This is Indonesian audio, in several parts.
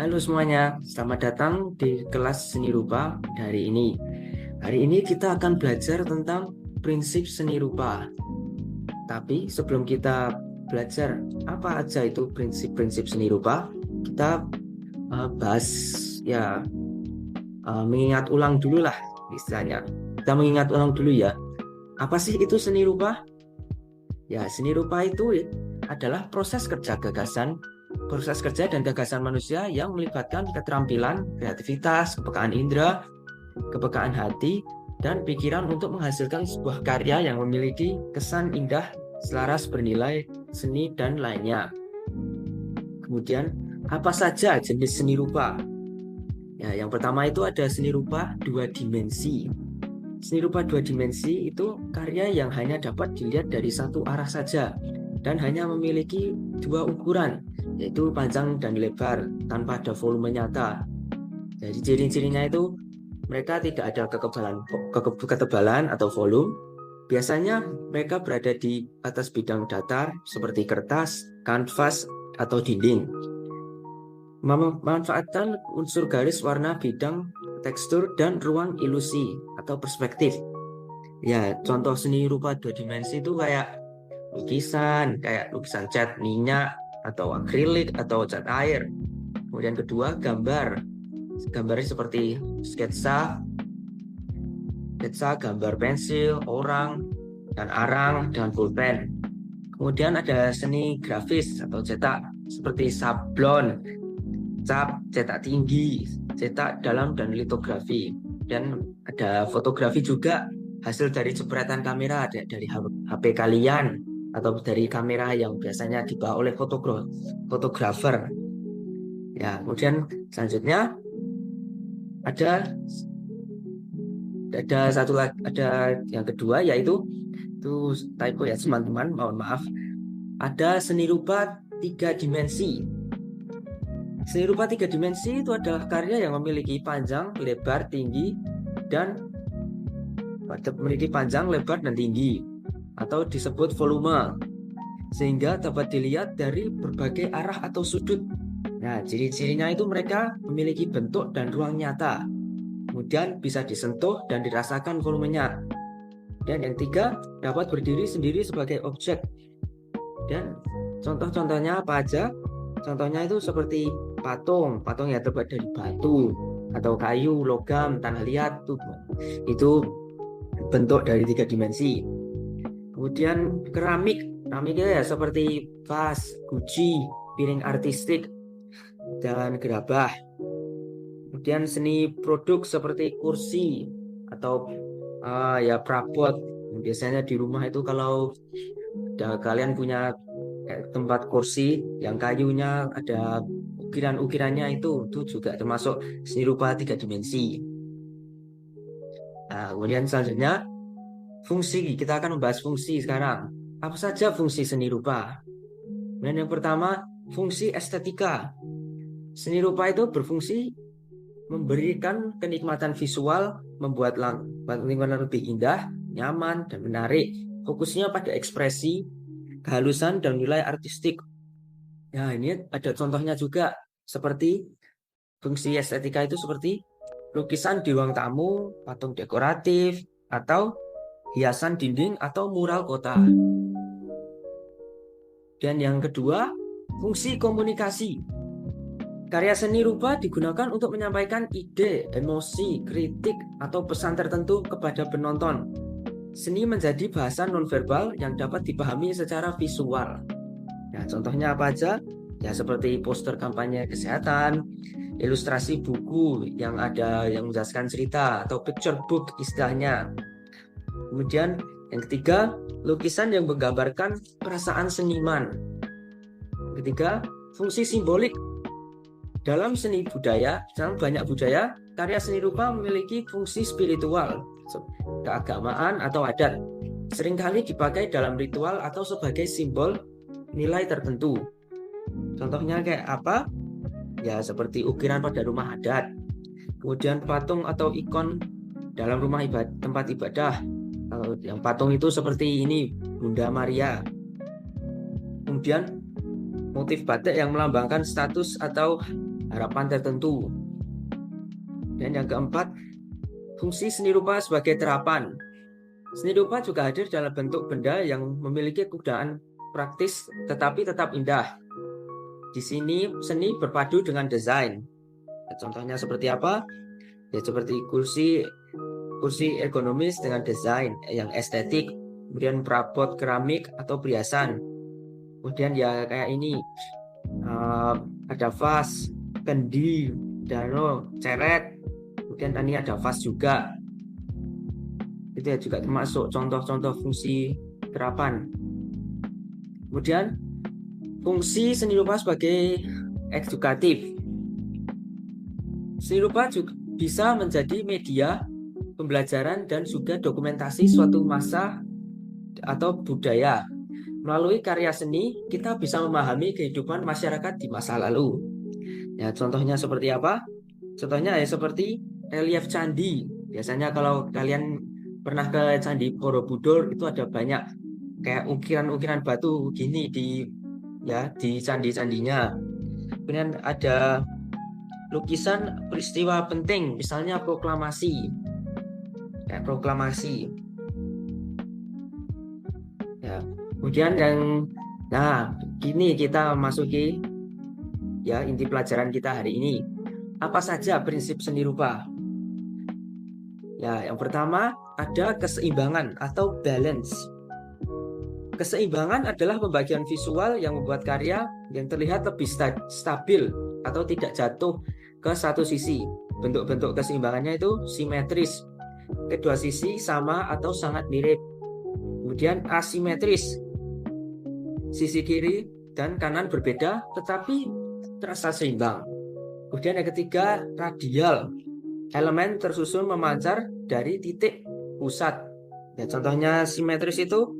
Halo semuanya, selamat datang di kelas seni rupa hari ini. Hari ini kita akan belajar tentang prinsip seni rupa. Tapi sebelum kita belajar apa aja itu prinsip-prinsip seni rupa, kita bahas ya mengingat ulang dulu lah istilahnya. Kita mengingat ulang dulu ya. Apa sih itu seni rupa? Ya, seni rupa itu adalah proses kerja dan gagasan manusia yang melibatkan keterampilan, kreativitas, kepekaan indera, kepekaan hati, dan pikiran untuk menghasilkan sebuah karya yang memiliki kesan indah, selaras bernilai, seni, dan lainnya. Kemudian, apa saja jenis seni rupa? Ya, yang pertama itu ada seni rupa dua dimensi. Seni rupa dua dimensi itu karya yang hanya dapat dilihat dari satu arah saja dan hanya memiliki dua ukuran, yaitu panjang dan lebar tanpa ada volume nyata. Jadi ciri-cirinya itu mereka tidak ada ketebalan atau volume. Biasanya mereka berada di atas bidang datar seperti kertas, kanvas, atau dinding. Memanfaatkan unsur garis, warna, bidang, tekstur, dan ruang ilusi atau perspektif. Ya, contoh seni rupa dua dimensi itu kayak lukisan cat minyak atau akrilik atau cat air. Kemudian kedua, gambarnya seperti sketsa, gambar pensil, orang, dan arang dengan pulpen. Kemudian ada seni grafis atau cetak seperti sablon, cap, cetak tinggi, cetak dalam, dan litografi. Dan ada fotografi juga, hasil dari jepretan kamera dari HP kalian atau dari kamera yang biasanya dibawa oleh fotografer. Ya, kemudian selanjutnya ada yang kedua, yaitu itu typo ya teman-teman, mohon maaf. Ada seni rupa tiga dimensi. Seni rupa tiga dimensi itu adalah karya yang memiliki panjang, lebar, tinggi, dan tinggi, atau disebut volume, sehingga dapat dilihat dari berbagai arah atau sudut. Nah, ciri-cirinya itu mereka memiliki bentuk dan ruang nyata, kemudian bisa disentuh dan dirasakan volumenya. Dan yang tiga, dapat berdiri sendiri sebagai objek. Dan contoh-contohnya apa aja? Contohnya itu seperti patung yang terbuat dari batu atau kayu, logam, tanah liat, itu bentuk dari tiga dimensi. Kemudian keramiknya ya seperti vas, guci, piring artistik, dan gerabah. Kemudian seni produk seperti kursi atau prabot. Biasanya di rumah itu kalau kalian punya tempat kursi yang kayunya ada ukiran-ukirannya, itu juga termasuk seni rupa tiga dimensi. Nah, kemudian selanjutnya fungsi, kita akan membahas fungsi sekarang. Apa saja fungsi seni rupa? Dan yang pertama, fungsi estetika. Seni rupa itu berfungsi memberikan kenikmatan visual, membuat lingkungan lebih indah, nyaman, dan menarik. Fokusnya pada ekspresi, kehalusan, dan nilai artistik. Nah, ini ada contohnya juga, seperti fungsi estetika itu seperti lukisan di ruang tamu, patung dekoratif, atau hiasan dinding atau mural kota. Dan yang kedua, fungsi komunikasi. Karya seni rupa digunakan untuk menyampaikan ide, emosi, kritik, atau pesan tertentu kepada penonton. Seni menjadi bahasa nonverbal yang dapat dipahami secara visual. Nah, contohnya apa aja? Ya, seperti poster kampanye kesehatan, ilustrasi buku yang menjelaskan cerita atau picture book istilahnya. Kemudian yang ketiga, lukisan yang menggambarkan perasaan seniman. Ketiga, fungsi simbolik. Dalam banyak budaya, karya seni rupa memiliki fungsi spiritual, keagamaan atau adat. Seringkali dipakai dalam ritual atau sebagai simbol nilai tertentu. Contohnya kayak apa? Ya, seperti ukiran pada rumah adat. Kemudian patung atau ikon dalam tempat ibadah. Yang patung itu seperti ini, Bunda Maria. Kemudian motif batik yang melambangkan status atau harapan tertentu. Dan yang keempat, fungsi seni rupa sebagai terapan. Seni rupa juga hadir dalam bentuk benda yang memiliki kegunaan praktis tetapi tetap indah. Di sini seni berpadu dengan desain. Contohnya seperti apa? Ya seperti kursi ergonomis dengan desain yang estetik, kemudian perabot keramik atau perhiasan. Kemudian ya kayak ini ada vas, kendi, dano, ceret. Kemudian tadi ada vas juga. Itu ya juga termasuk contoh-contoh fungsi terapan. Kemudian fungsi seni rupa sebagai edukatif. Seni rupa juga bisa menjadi media pembelajaran dan juga dokumentasi suatu masa atau budaya. Melalui karya seni, kita bisa memahami kehidupan masyarakat di masa lalu. Ya, contohnya seperti apa? Contohnya ya seperti relief candi. Biasanya kalau kalian pernah ke Candi Borobudur itu ada banyak kayak ukiran-ukiran batu gini di candi-candinya. Kemudian ada lukisan peristiwa penting, misalnya proklamasi. Kayak proklamasi. Ya, kemudian gini kita masuki ya inti pelajaran kita hari ini. Apa saja prinsip seni rupa? Ya, yang pertama ada keseimbangan atau balance. Keseimbangan adalah pembagian visual yang membuat karya yang terlihat lebih stabil atau tidak jatuh ke satu sisi. Bentuk-bentuk keseimbangannya itu simetris. Kedua sisi sama atau sangat mirip. Kemudian asimetris. Sisi kiri dan kanan berbeda tetapi terasa seimbang. Kemudian yang ketiga radial. Elemen tersusun memancar dari titik pusat. Ya, contohnya simetris itu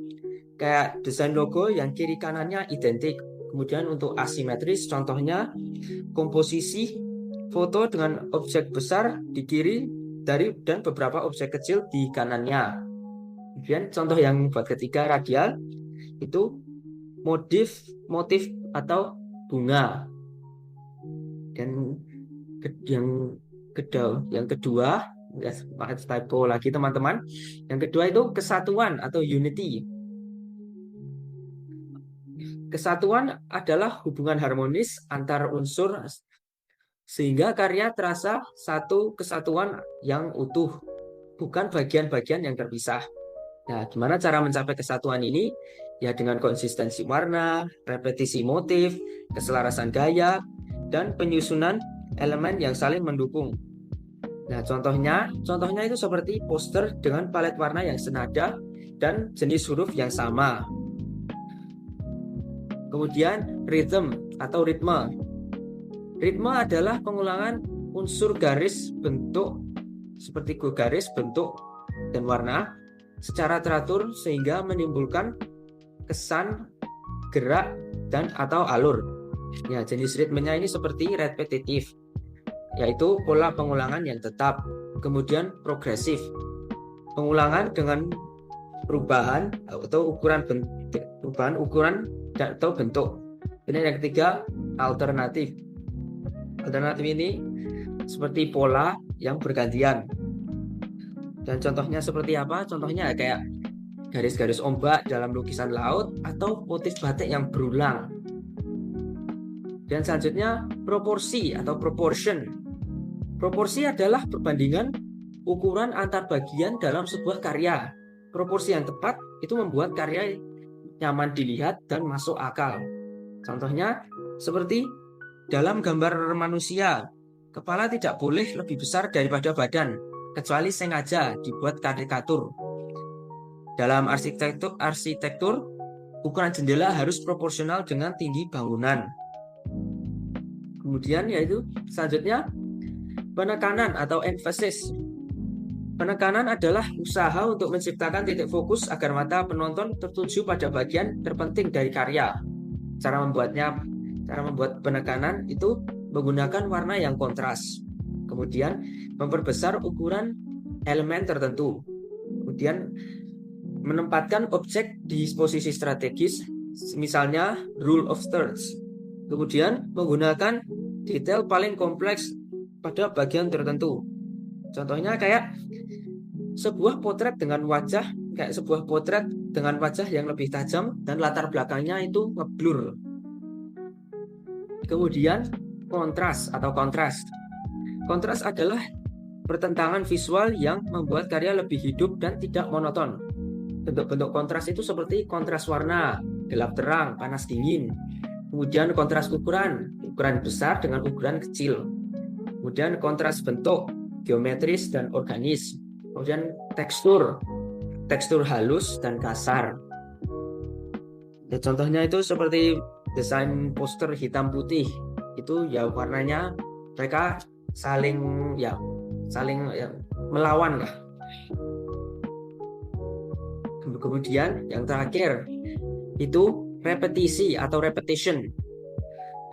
kayak desain logo yang kiri kanannya identik. Kemudian untuk asimetris contohnya komposisi foto dengan objek besar di kiri dan beberapa objek kecil di kanannya. Kemudian contoh yang buat ketiga radial itu motif atau bunga. Dan yang kedua ya, typo lagi teman-teman. Yang kedua itu kesatuan atau unity. Kesatuan adalah hubungan harmonis antar unsur sehingga karya terasa satu kesatuan yang utuh, bukan bagian-bagian yang terpisah. Nah, gimana cara mencapai kesatuan ini? Ya dengan konsistensi warna, repetisi motif, keselarasan gaya, dan penyusunan elemen yang saling mendukung. Nah, contohnya itu seperti poster dengan palet warna yang senada dan jenis huruf yang sama. Kemudian rhythm atau ritme. Ritme adalah pengulangan unsur garis, bentuk seperti garis, bentuk, dan warna secara teratur sehingga menimbulkan kesan gerak dan atau alur. Ya, jenis ritmenya ini seperti repetitif, yaitu pola pengulangan yang tetap. Kemudian progresif, pengulangan dengan perubahan atau perubahan ukuran atau bentuk. Ini yang ketiga alternatif. Alternatif ini seperti pola yang bergantian. Dan contohnya seperti apa? Contohnya kayak garis-garis ombak dalam lukisan laut atau motif batik yang berulang. Dan selanjutnya proporsi atau proportion. Proporsi adalah perbandingan ukuran antar bagian dalam sebuah karya. Proporsi yang tepat itu membuat karya nyaman dilihat dan masuk akal. Contohnya seperti dalam gambar manusia, kepala tidak boleh lebih besar daripada badan, kecuali sengaja dibuat karikatur. Dalam arsitektur, ukuran jendela harus proporsional dengan tinggi bangunan. Kemudian yaitu selanjutnya penekanan atau emphasis. Penekanan adalah usaha untuk menciptakan titik fokus agar mata penonton tertuju pada bagian terpenting dari karya. Cara membuat penekanan itu menggunakan warna yang kontras. Kemudian memperbesar ukuran elemen tertentu. Kemudian menempatkan objek di posisi strategis, misalnya rule of thirds. Kemudian menggunakan detail paling kompleks pada bagian tertentu. Contohnya kayak sebuah potret dengan wajah, kayak sebuah potret dengan wajah yang lebih tajam dan latar belakangnya itu ngeblur. Kemudian kontras atau kontras. Kontras adalah pertentangan visual yang membuat karya lebih hidup dan tidak monoton. Bentuk-bentuk kontras itu seperti kontras warna, gelap terang, panas dingin. Kemudian kontras ukuran, ukuran besar dengan ukuran kecil. Kemudian kontras bentuk, geometris dan organis. Kemudian tekstur, tekstur halus dan kasar. Ya, contohnya itu seperti desain poster hitam putih. Itu ya warnanya mereka saling melawan lah. Kemudian yang terakhir itu repetisi atau repetition.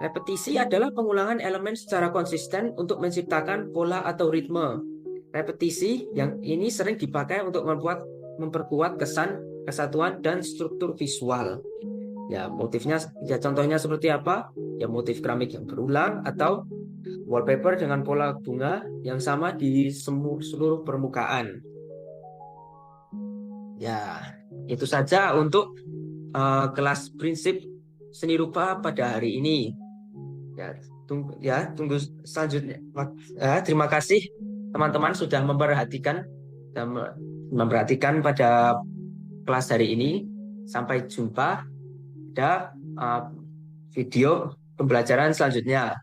Repetisi adalah pengulangan elemen secara konsisten untuk menciptakan pola atau ritme. Repetisi yang ini sering dipakai untuk memperkuat kesan, kesatuan, dan struktur visual. Ya, motifnya, ya contohnya seperti apa? Ya, motif keramik yang berulang atau wallpaper dengan pola bunga yang sama di seluruh permukaan. Ya, itu saja untuk kelas prinsip seni rupa pada hari ini. Tunggu selanjutnya. Terima kasih teman-teman sudah memperhatikan pada kelas hari ini. Sampai jumpa pada video pembelajaran selanjutnya.